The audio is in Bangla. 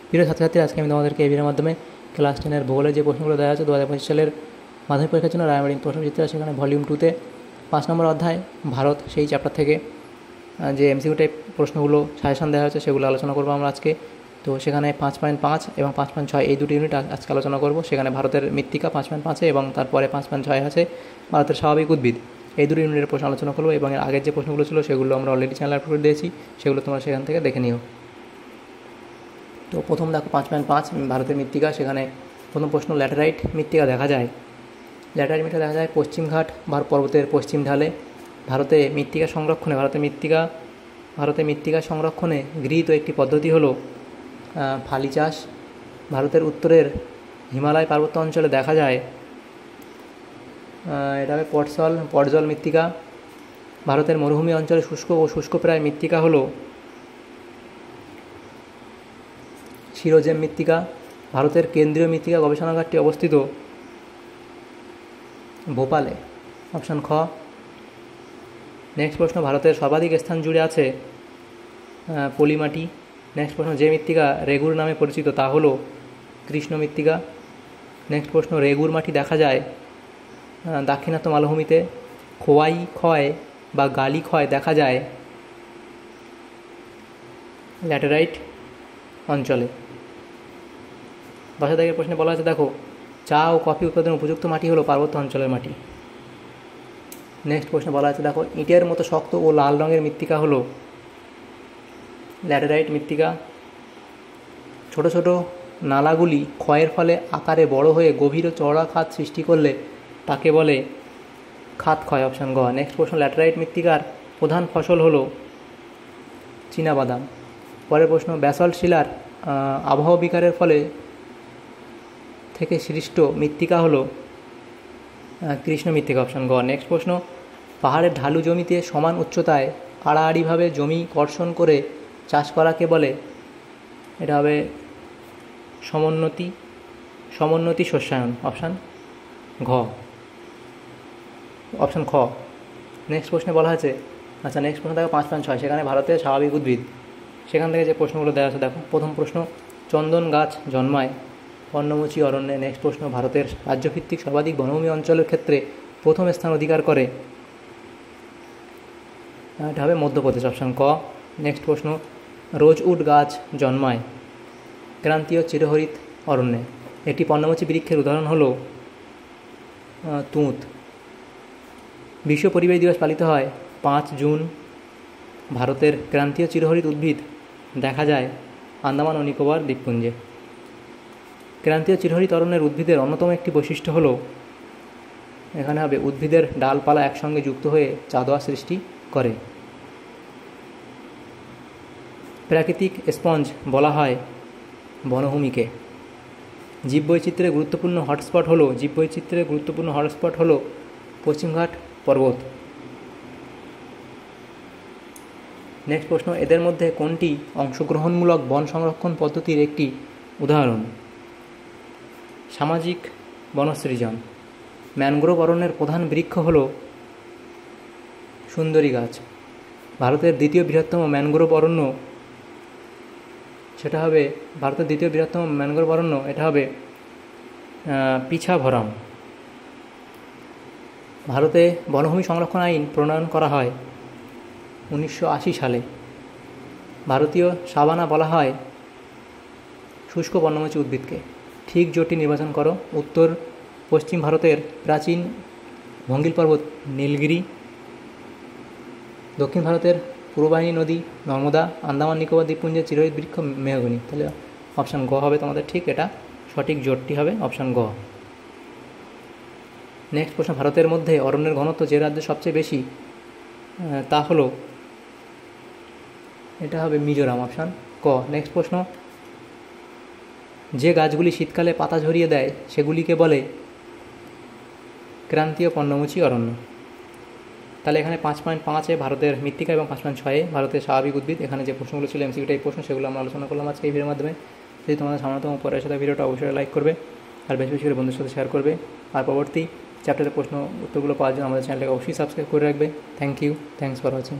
প্রিয় ছাত্রছাত্রী, আজকে আমি তোমাদেরকে এই ভিডিওর মাধ্যমে ক্লাস 10-এর ভূগোলের যে প্রশ্নগুলো দেওয়া আছে 2025 সালের মাধ্যমিক পরীক্ষার জন্য রায়মার্টিন প্রশ্নচিত্র, সেখানে ভলিউম 2-তে 5 নম্বর অধ্যায় ভারত সেই চ্যাপ্টার থেকে যে এমসিকিউ টাইপ প্রশ্নগুলো সাজেশন দেওয়া হয়েছে সেগুলো আলোচনা করবো আমরা আজকে। তো সেখানে 5.5 এবং 5.6 এই দুটি ইউনিট আজকে আলোচনা করব। সেখানে ভারতের মৃত্তিকা 5.5 এবং তারপরে 5.6 আছে ভারতের স্বাভাবিক উদ্ভিদ। এই দুটি ইউনিটের প্রশ্ন আলোচনা করবো এবং এর আগের যে প্রশ্নগুলো ছিল সেগুলো আমরা অলরেডি চ্যানেল আপলোড করে দিয়েছি, সেগুলো তোমরা সেখান থেকে দেখে নিও। তো প্রথম দেখো 5.5 ভারতের মৃত্তিকা। সেখানে প্রথম প্রশ্ন, ল্যাটেরাইট মৃত্তিকা দেখা যায়। ল্যাটেরাইট মৃত্তিকা দেখা যায় পশ্চিমঘাট পর্বতের পশ্চিম ঢালে। ভারতে মৃত্তিকা সংরক্ষণে গৃহীত একটি পদ্ধতি হলো ফালি চাষ। ভারতের উত্তরের হিমালয় পার্বত্য অঞ্চলে দেখা যায় এটা হবে পটজল মৃত্তিকা। ভারতের মরুভূমি অঞ্চলে শুষ্ক ও শুষ্কপ্রায় মৃত্তিকা হলো শিরোজেম মৃত্তিকা। ভারতের কেন্দ্রীয় মৃত্তিকা গবেষণাগারটি অবস্থিত ভোপালে, অপশান খ। নেক্সট প্রশ্ন, ভারতের সর্বাধিক স্থান জুড়ে আছে পলিমাটি। নেক্সট প্রশ্ন, যে মৃত্তিকা রেগুর নামে পরিচিত তা হলো কৃষ্ণ মৃত্তিকা। নেক্সট প্রশ্ন, রেগুর মাটি দেখা যায় দাক্ষিণাত্য মালভূমিতে। খোয়াই ক্ষয় বা গালি ক্ষয় দেখা যায় ল্যাটেরাইট অঞ্চলে। 10 দাগের প্রশ্নে বলা আছে, দেখো চা ও কফি উৎপাদনের উপযুক্ত মাটি হলো পার্বত্য অঞ্চলের মাটি। নেক্সট প্রশ্নে বলা আছে, দেখো ইটের মতো শক্ত ও লাল রঙের মৃত্তিকা হলো ল্যাটেরাইট মৃত্তিকা। ছোট ছোট নালাগুলি ক্ষয়ের ফলে আকারে বড় হয়ে গভীর ও চওড়া খাত সৃষ্টি করলে তাকে বলে খাত ক্ষয়, অপশান গ। নেক্সট প্রশ্ন, ল্যাটেরাইট মৃত্তিকার প্রধান ফসল হলো চীনাবাদাম। পরের প্রশ্ন, ব্যাসল্ট শিলার আবহাওয়া বিকারের ফলে থেকে সৃষ্ট মৃত্তিকা হলো কৃষ্ণ মৃত্তিকা, অপশান গ। নেক্সট প্রশ্ন, পাহাড়ের ঢালু জমিতে সমান উচ্চতায় আড়াআড়িভাবে জমি কর্ষণ করে চাষ করাকে বলে, এটা হবে সমোন্নতি শস্যায়ন, অপশান খ। নেক্সট প্রশ্নে বলা আছে, নেক্সট প্রশ্ন দেখো 5.6, সেখানে ভারতের স্বাভাবিক উদ্ভিদ। সেখান থেকে যে প্রশ্নগুলো দেওয়া আছে দেখো, প্রথম প্রশ্ন, চন্দন গাছ জন্মায় পর্ণমোচী অরণ্যে। নেক্সট প্রশ্ন, ভারতের রাজ্যভিত্তিক সর্বাধিক বনভূমি অঞ্চলের ক্ষেত্রে প্রথম স্থান অধিকার করে, এটা হবে মধ্যপ্রদেশ, অপশান ক। নেক্সট প্রশ্ন, রোজউড গাছ জন্মায় ক্রান্তীয় চিরহরিত অরণ্যে। একটি পর্ণমোচী বৃক্ষের উদাহরণ হলো তুঁত। বিশ্ব পরিবেশ দিবস পালিত হয় 5 জুন। ভারতের ক্রান্তীয় চিরহরিত উদ্ভিদ দেখা যায় আন্দামান ও নিকোবর দ্বীপপুঞ্জে। ক্রান্তীয় চিরহরিত অরণ্যের উদ্ভিদের অন্যতম একটি বৈশিষ্ট্য হলো, এখানে হবে উদ্ভিদের ডালপালা একসঙ্গে যুক্ত হয়ে চাঁদোয়া সৃষ্টি করে। প্রাকৃতিক স্পঞ্জ বলা হয় বনভূমিকে। জীববৈচিত্র্যের গুরুত্বপূর্ণ হটস্পট হলো পশ্চিমঘাট পর্বত। নেক্সট প্রশ্ন, এদের মধ্যে কোনটি অংশগ্রহণমূলক বন সংরক্ষণ পদ্ধতির একটি উদাহরণ? সামাজিক বনসৃজন। ম্যানগ্রোভ অরণ্যের প্রধান বৃক্ষ হল সুন্দরী গাছ। ভারতের দ্বিতীয় বৃহত্তম ম্যানগ্রোভ অরণ্য, এটা হবে পিছাভরম। ভারতে বনভূমি সংরক্ষণ আইন প্রণয়ন করা হয় 1980 সালে। ভারতীয় সাভানা বলা হয় শুষ্ক পর্ণমোচী উদ্ভিদকে। ঠিক জোটটি নির্বাচন করো। উত্তর পশ্চিম ভারতের প্রাচীন ভঙ্গিল পর্বত নীলগিরি। দক্ষিণ ভারতের পূর্ববাহিনী নদী নর্মদা। আন্দামান নিকোবর দ্বীপপুঞ্জের চিরহরিত বৃক্ষ মেহগনি। তাহলে অপশান গ হবে তোমাদের ঠিক, এটা সঠিক জোটটি হবে অপশান গ। নেক্সট প্রশ্ন, ভারতের মধ্যে অরণ্যের ঘনত্ব যে রাজ্যে সবচেয়ে বেশি তা হলো, এটা হবে মিজোরাম, অপশান ক। নেক্সট প্রশ্ন, যে গাছগুলি শীতকালে পাতা ঝরিয়ে দেয় সেগুলিকে বলে ক্রান্তীয় পর্ণমোচী অরণ্য। তাহলে এখানে 5.5 ভারতের মৃত্তিকা এবং 5.6 ভারতের স্বাভাবিক উদ্ভিদ। এখানে যে প্রশ্নগুলো ছিল এমসিকিউ টাইপ প্রশ্ন, সেগুলো আমরা আলোচনা করলাম আজকে এই ভিডিওর মাধ্যমে। যদি তোমাদের সামনেতম পরের সাথে ভিডিওটা অবশ্যই লাইক করবে আর বেশি বেশি করে বন্ধুদের সাথে শেয়ার করবে। আর পরবর্তী চ্যাপ্টারের প্রশ্ন উত্তরগুলো পাওয়ার জন্য আমাদের চ্যানেলটাকে অবশ্যই সাবস্ক্রাইব করে রাখবে। Thanks for watching.